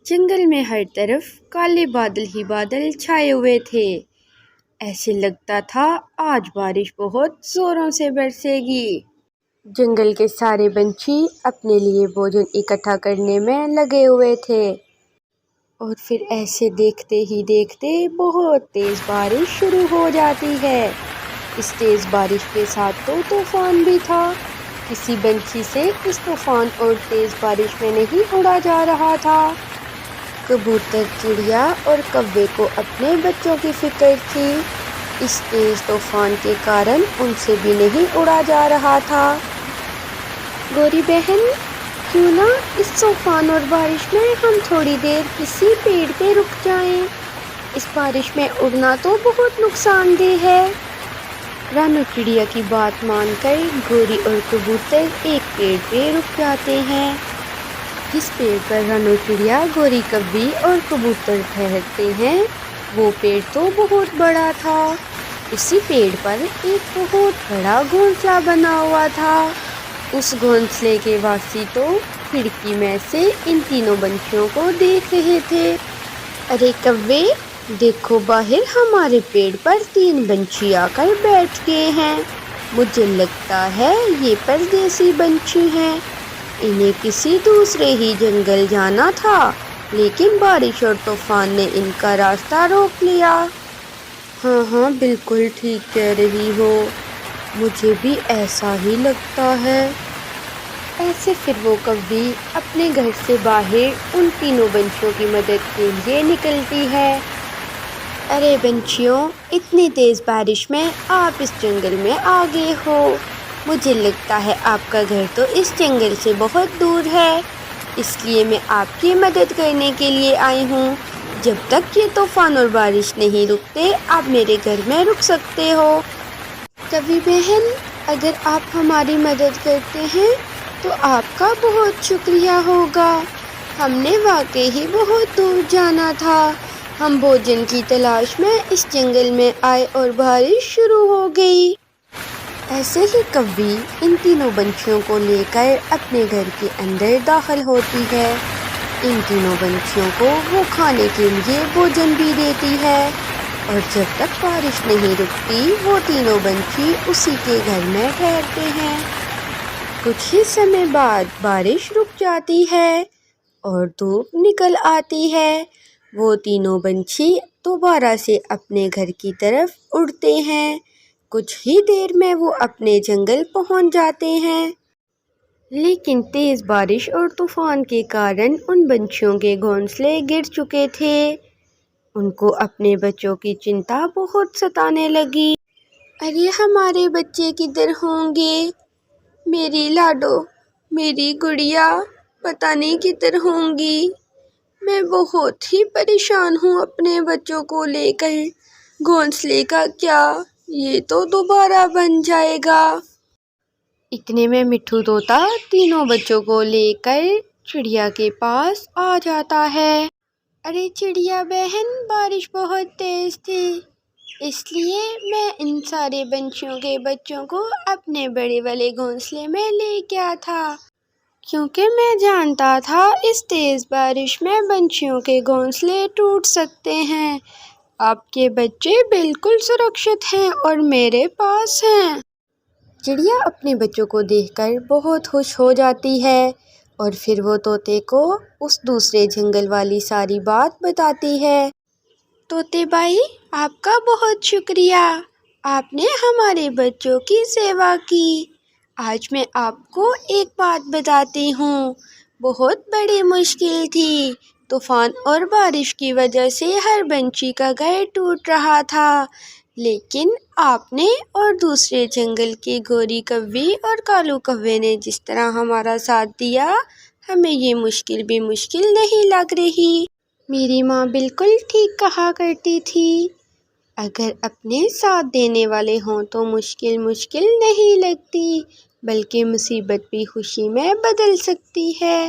جنگل میں ہر طرف کالے بادل ہی بادل چھائے ہوئے تھے۔ ایسے لگتا تھا آج بارش بہت زوروں سے برسے گی۔ جنگل کے سارے پنچھی اپنے لیے بھوجن اکٹھا کرنے میں لگے ہوئے تھے، اور پھر ایسے دیکھتے ہی دیکھتے بہت تیز بارش شروع ہو جاتی ہے۔ اس تیز بارش کے ساتھ تو طوفان بھی تھا۔ کسی پنچھی سے اس طوفان اور تیز بارش میں نہیں اڑا جا رہا تھا۔ کبوتر، چڑیا اور کوے کو اپنے بچوں کی فکر تھی۔ اس تیز طوفان کے کارن ان سے بھی نہیں اڑا جا رہا تھا۔ گوری بہن، کیوں نہ اس طوفان اور بارش میں ہم تھوڑی دیر کسی پیڑ پہ رک جائیں؟ اس بارش میں اڑنا تو بہت نقصان دہ ہے۔ رانو چڑیا کی بات مان کر گوری اور کبوتر ایک پیڑ پہ رک جاتے ہیں۔ جس پیڑ پر رانو چڑیا، گوری کوی اور کبوتر ٹھہرتے ہیں، وہ پیڑ تو بہت بڑا تھا۔ اسی پیڑ پر ایک بہت بڑا گھونسلہ بنا ہوا تھا۔ اس گھونسلے کے واسی تو کھڑکی میں سے ان تینوں پنچھیوں کو دیکھ رہے تھے۔ ارے کوے، دیکھو باہر ہمارے پیڑ پر 3 پنچھی آ کر بیٹھ گئے ہیں۔ مجھے لگتا ہے یہ پردیسی پنچھی ہیں۔ انہیں کسی دوسرے ہی جنگل جانا تھا، لیکن بارش اور طوفان نے ان کا راستہ روک لیا۔ ہاں، بالکل ٹھیک کہہ رہی ہو، مجھے بھی ایسا ہی لگتا ہے۔ ایسے پھر وہ کوی اپنے گھر سے باہر ان تینوں پنچھیوں کی مدد کے لیے نکلتی ہے۔ ارے پنچھیوں، اتنی تیز بارش میں آپ اس جنگل میں آ گئے ہو۔ مجھے لگتا ہے آپ کا گھر تو اس جنگل سے بہت دور ہے، اس لیے میں آپ کی مدد کرنے کے لیے آئی ہوں۔ جب تک یہ طوفان اور بارش نہیں رکتے، آپ میرے گھر میں رک سکتے ہو۔ کوی بہن، اگر آپ ہماری مدد کرتے ہیں تو آپ کا بہت شکریہ ہوگا۔ ہم نے واقعی ہی بہت دور جانا تھا۔ ہم بھوجن کی تلاش میں اس جنگل میں آئے اور بارش شروع ہو گئی۔ ایسے ہی کوی ان تینوں پنچھیوں کو لے کر اپنے گھر کے اندر داخل ہوتی ہے۔ ان تینوں پنچھیوں کو وہ کھانے کے لیے بھوجن بھی دیتی ہے، اور جب تک بارش نہیں رکتی وہ تینوں پنچھی اسی کے گھر میں ٹھہرتے ہیں۔ کچھ ہی سمے بعد بارش رک جاتی ہے اور دھوپ نکل آتی ہے۔ وہ تینوں پنچھی دوبارہ سے اپنے گھر کی طرف اڑتے ہیں۔ کچھ ہی دیر میں وہ اپنے جنگل پہنچ جاتے ہیں، لیکن تیز بارش اور طوفان کے کارن ان پنچھیوں کے گھونسلے گر چکے تھے۔ ان کو اپنے بچوں کی چنتا بہت ستانے لگی۔ ارے ہمارے بچے کدھر ہوں گے؟ میری لاڈو، میری گڑیا پتہ نہیں کدھر ہوں گی۔ میں بہت ہی پریشان ہوں اپنے بچوں کو لے کر۔ گھونسلے کا کیا؟ یہ تو دوبارہ بن جائے گا۔ اتنے میں مٹھو طوطا تینوں بچوں کو لے کر چڑیا کے پاس آ جاتا ہے۔ ارے چڑیا بہن، بارش بہت تیز تھی، اس لیے میں ان سارے پنچھیوں کے بچوں کو اپنے بڑے والے گھونسلے میں لے گیا تھا، کیونکہ میں جانتا تھا اس تیز بارش میں پنچھیوں کے گھونسلے ٹوٹ سکتے ہیں۔ آپ کے بچے بالکل سرکشت ہیں اور میرے پاس ہیں۔ چڑیا اپنے بچوں کو دیکھ کر بہت خوش ہو جاتی ہے، اور پھر وہ طوطے کو اس دوسرے جنگل والی ساری بات بتاتی ہے۔ طوطے بھائی، آپ کا بہت شکریہ، آپ نے ہمارے بچوں کی سیوا کی۔ آج میں آپ کو ایک بات بتاتی ہوں، بہت بڑی مشکل تھی۔ طوفان اور بارش کی وجہ سے ہر پنچھی کا گھر ٹوٹ رہا تھا، لیکن آپ نے اور دوسرے جنگل کے گوری کوی اور کالو کوے نے جس طرح ہمارا ساتھ دیا، ہمیں یہ مشکل بھی مشکل نہیں لگ رہی۔ میری ماں بالکل ٹھیک کہا کرتی تھی، اگر اپنے ساتھ دینے والے ہوں تو مشکل مشکل نہیں لگتی، بلکہ مصیبت بھی خوشی میں بدل سکتی ہے۔